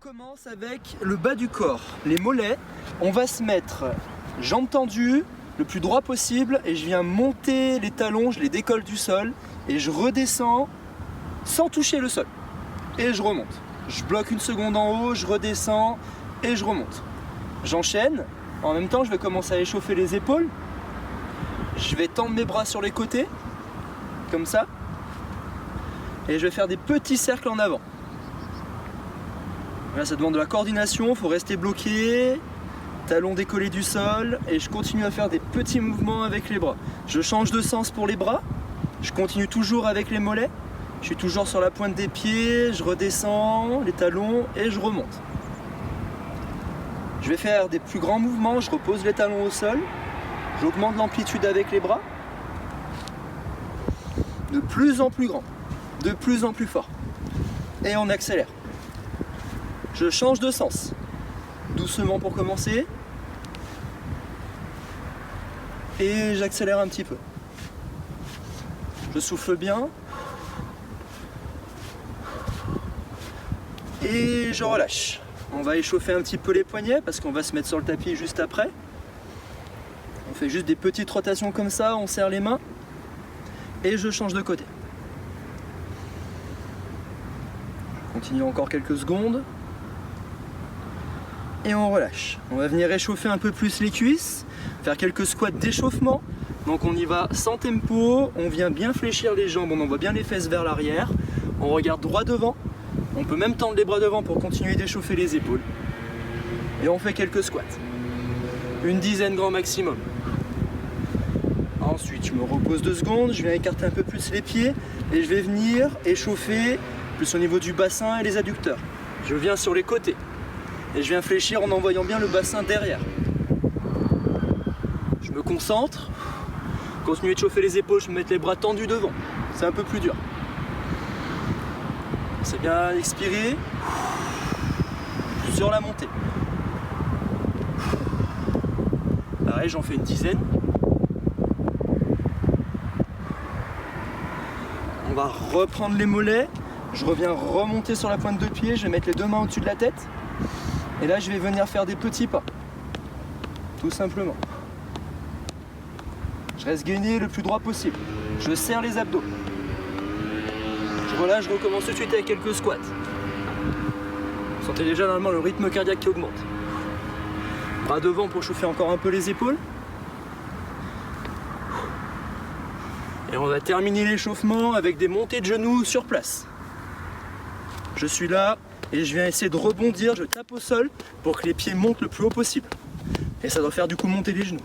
commence avec le bas du corps, les mollets. On va se mettre jambes tendues, le plus droit possible, et je viens monter les talons, je les décolle du sol et je redescends sans toucher le sol. Et je remonte. Je bloque une seconde en haut, je redescends et je remonte. J'enchaîne. En même temps, je vais commencer à échauffer les épaules. Je vais tendre mes bras sur les côtés, comme ça. Et je vais faire des petits cercles en avant. Là, ça demande de la coordination, il faut rester bloqué, talons décollés du sol, et je continue à faire des petits mouvements avec les bras. Je change de sens pour les bras, je continue toujours avec les mollets, je suis toujours sur la pointe des pieds, je redescends les talons et je remonte. Je vais faire des plus grands mouvements, je repose les talons au sol, j'augmente l'amplitude avec les bras, de plus en plus grand, de plus en plus fort, et on accélère. Je change de sens, doucement pour commencer, et j'accélère un petit peu. Je souffle bien, et je relâche. On va échauffer un petit peu les poignets parce qu'on va se mettre sur le tapis juste après. On fait juste des petites rotations comme ça, on serre les mains, et je change de côté. Je continue encore quelques secondes. Et on relâche. On va venir réchauffer un peu plus les cuisses, faire quelques squats d'échauffement. Donc on y va sans tempo, on vient bien fléchir les jambes, on envoie bien les fesses vers l'arrière, on regarde droit devant, on peut même tendre les bras devant pour continuer d'échauffer les épaules. Et on fait quelques squats, une dizaine grand maximum. Ensuite je me repose 2 secondes, je viens écarter un peu plus les pieds et je vais venir échauffer plus au niveau du bassin et les adducteurs. Je viens sur les côtés. Et je viens fléchir en envoyant bien le bassin derrière. Je me concentre, continue de chauffer les épaules, je me mets les bras tendus devant. C'est un peu plus dur. C'est bien expirer sur la montée. Pareil, j'en fais une dizaine. On va reprendre les mollets. Je reviens remonter sur la pointe de pied, je vais mettre les 2 mains au-dessus de la tête. Et là, je vais venir faire des petits pas, tout simplement. Je reste gainé le plus droit possible. Je serre les abdos. Je relâche, je recommence tout de suite avec quelques squats. Vous sentez déjà normalement le rythme cardiaque qui augmente. Bras devant pour chauffer encore un peu les épaules. Et on va terminer l'échauffement avec des montées de genoux sur place. Je suis là. Et je viens essayer de rebondir, je tape au sol pour que les pieds montent le plus haut possible. Et ça doit faire du coup monter les genoux.